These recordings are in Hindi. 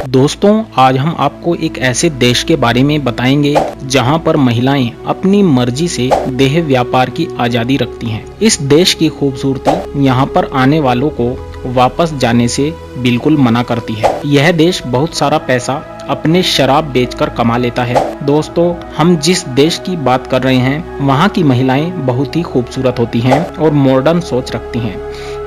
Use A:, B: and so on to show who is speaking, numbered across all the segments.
A: दोस्तों, आज हम आपको एक ऐसे देश के बारे में बताएंगे जहां पर महिलाएं अपनी मर्जी से देह व्यापार की आजादी रखती हैं। इस देश की खूबसूरती यहां पर आने वालों को वापस जाने से बिल्कुल मना करती है। यह देश बहुत सारा पैसा अपने शराब बेचकर कमा लेता है। दोस्तों, हम जिस देश की बात कर रहे हैं वहाँ की महिलाएं बहुत ही खूबसूरत होती हैं और मॉडर्न सोच रखती हैं।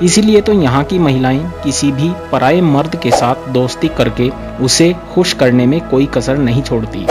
A: इसीलिए तो यहाँ की महिलाएं किसी भी पराये मर्द के साथ दोस्ती करके उसे खुश करने में कोई कसर नहीं छोड़ती।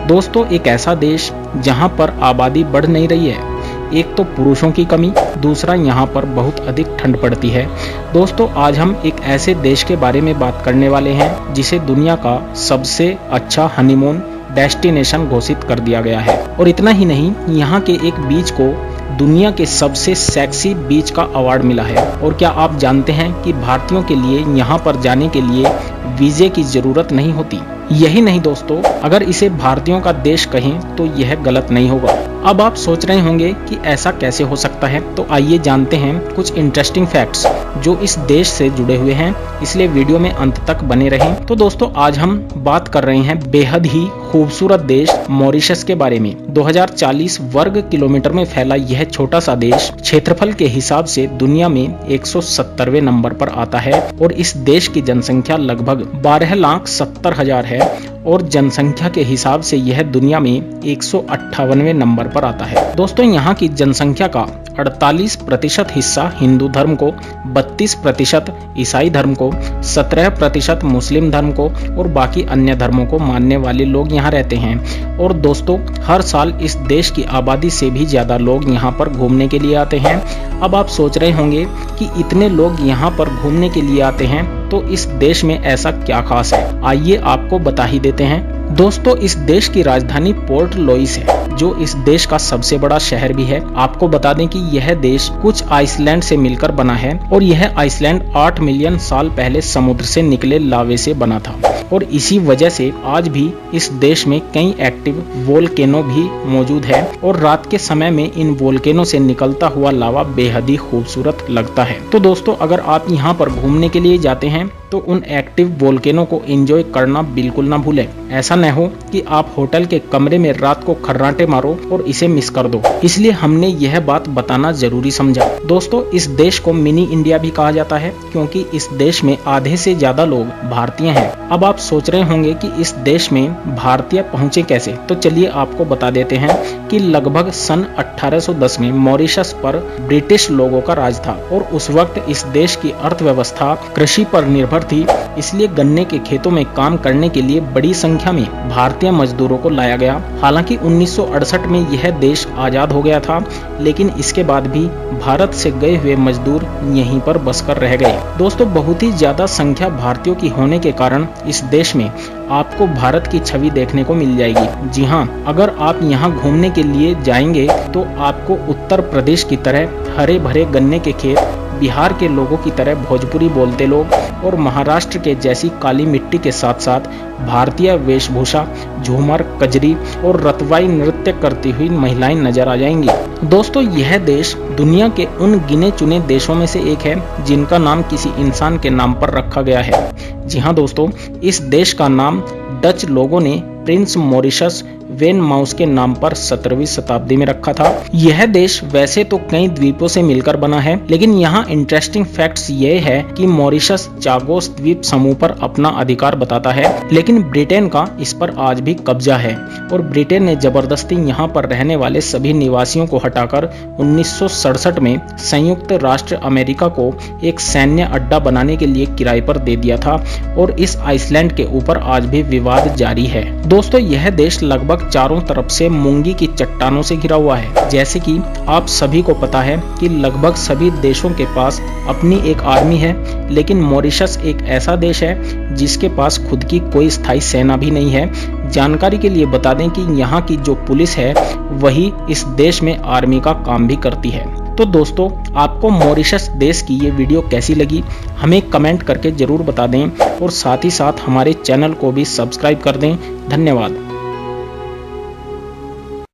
A: दोस्तों, एक ऐसा देश जहाँ पर आबादी बढ़ नहीं रही है, एक तो पुरुषों की कमी, दूसरा यहाँ पर बहुत अधिक ठंड पड़ती है। दोस्तों, आज हम एक ऐसे देश के बारे में बात करने वाले हैं जिसे दुनिया का सबसे अच्छा हनीमून डेस्टिनेशन घोषित कर दिया गया है। और इतना ही नहीं, यहाँ के एक बीच को दुनिया के सबसे सेक्सी बीच का अवार्ड मिला है। और क्या आप जानते हैं कि भारतीयों के लिए यहाँ पर जाने के लिए वीजे की जरूरत नहीं होती। यही नहीं दोस्तों, अगर इसे भारतीयों का देश कहें तो यह गलत नहीं होगा। अब आप सोच रहे होंगे कि ऐसा कैसे हो सकता है, तो आइए जानते हैं कुछ इंटरेस्टिंग फैक्ट्स जो इस देश से जुड़े हुए हैं, इसलिए वीडियो में अंत तक बने रहें। तो दोस्तों, आज हम बात कर रहे हैं बेहद ही खूबसूरत देश मॉरिशस के बारे में। 2040 वर्ग किलोमीटर में फैला यह छोटा सा देश क्षेत्रफल के हिसाब से दुनिया में 170वें नंबर पर आता है और इस देश की जनसंख्या लगभग 12,70,000 है और जनसंख्या के हिसाब से यह दुनिया में 158वें नंबर पर आता है। दोस्तों, यहाँ की जनसंख्या का 48% हिस्सा हिंदू धर्म को, 32% ईसाई धर्म को, 17% मुस्लिम धर्म को और बाकी अन्य धर्मों को मानने वाले लोग यहाँ रहते हैं। और दोस्तों, हर साल इस देश की आबादी से भी ज्यादा लोग यहाँ पर घूमने के लिए आते हैं। अब आप सोच रहे होंगे कि इतने लोग यहाँ पर घूमने के लिए आते हैं तो इस देश में ऐसा क्या खास है, आइए आपको बता ही देते हैं। दोस्तों, इस देश की राजधानी पोर्ट लुइस है जो इस देश का सबसे बड़ा शहर भी है। आपको बता दें कि यह देश कुछ आइसलैंड से मिलकर बना है और यह आइसलैंड 8 मिलियन साल पहले समुद्र से निकले लावे से बना था और इसी वजह से आज भी इस देश में कई एक्टिव वोल्केनो भी मौजूद है और रात के समय में इन वोल्केनो से निकलता हुआ लावा बेहद ही खूबसूरत लगता है। तो दोस्तों, अगर आप यहाँ पर घूमने के लिए जाते हैं तो उन एक्टिव वोल्केनो को एंजॉय करना बिल्कुल ना भूलें। ऐसा न हो कि आप होटल के कमरे में रात को खर्राटे मारो और इसे मिस कर दो, इसलिए हमने यह बात बताना जरूरी समझा। दोस्तों, इस देश को मिनी इंडिया भी कहा जाता है क्योंकि इस देश में आधे से ज्यादा लोग भारतीय हैं। अब आप सोच रहे होंगे कि इस देश में भारतीय पहुंचे कैसे, तो चलिए आपको बता देते हैं कि लगभग सन 1810 में मॉरिशस पर ब्रिटिश लोगों का राज था और उस वक्त इस देश की अर्थव्यवस्था कृषि पर निर्भर थी, इसलिए गन्ने के खेतों में काम करने के लिए बड़ी संख्या में भारतीय मजदूरों को लाया गया। हालांकि 1968 में यह देश आजाद हो गया था, लेकिन इसके बाद भी भारत से गए हुए मजदूर यहीं पर बसकर रह गए। दोस्तों, बहुत ही ज्यादा संख्या भारतीयों की होने के कारण इस देश में आपको भारत की छवि देखने को मिल जाएगी। जी हाँ, अगर आप यहाँ घूमने के लिए जाएंगे तो आपको उत्तर प्रदेश की तरह हरे भरे गन्ने के खेत, बिहार के लोगों की तरह भोजपुरी बोलते लोग और महाराष्ट्र के जैसी काली मिट्टी के साथ साथ भारतीय वेशभूषा, झूमर, कजरी और रतवाई नृत्य करती हुई महिलाएं नजर आ जाएंगी। दोस्तों, यह देश दुनिया के उन गिने चुने देशों में से एक है जिनका नाम किसी इंसान के नाम पर रखा गया है। जी हाँ दोस्तों, इस देश का नाम डच लोगों ने प्रिंस मॉरिशस वेन माउस के नाम पर 17वीं शताब्दी में रखा था। यह देश वैसे तो कई द्वीपों से मिलकर बना है, लेकिन यहाँ इंटरेस्टिंग फैक्ट्स ये है कि मॉरिशस चागोस द्वीप समूह पर अपना अधिकार बताता है, लेकिन ब्रिटेन का इस पर आज भी कब्जा है और ब्रिटेन ने जबरदस्ती यहाँ पर रहने वाले सभी निवासियों को हटाकर 1967 में संयुक्त राष्ट्र अमेरिका को एक सैन्य अड्डा बनाने के लिए किराए पर दे दिया था और इस आइसलैंड के ऊपर आज भी विवाद जारी है। दोस्तों, यह देश लगभग चारों तरफ से मूंगी की चट्टानों से घिरा हुआ है। जैसे कि आप सभी को पता है कि लगभग सभी देशों के पास अपनी एक आर्मी है, लेकिन मॉरिशस एक ऐसा देश है जिसके पास खुद की कोई स्थायी सेना भी नहीं है। जानकारी के लिए बता दें कि यहाँ की जो पुलिस है वही इस देश में आर्मी का काम भी करती है। तो दोस्तों, आपको मॉरिशस देश की ये वीडियो कैसी लगी हमें कमेंट करके जरूर बता दें और साथ ही साथ हमारे चैनल को भी सब्सक्राइब कर दें। धन्यवाद।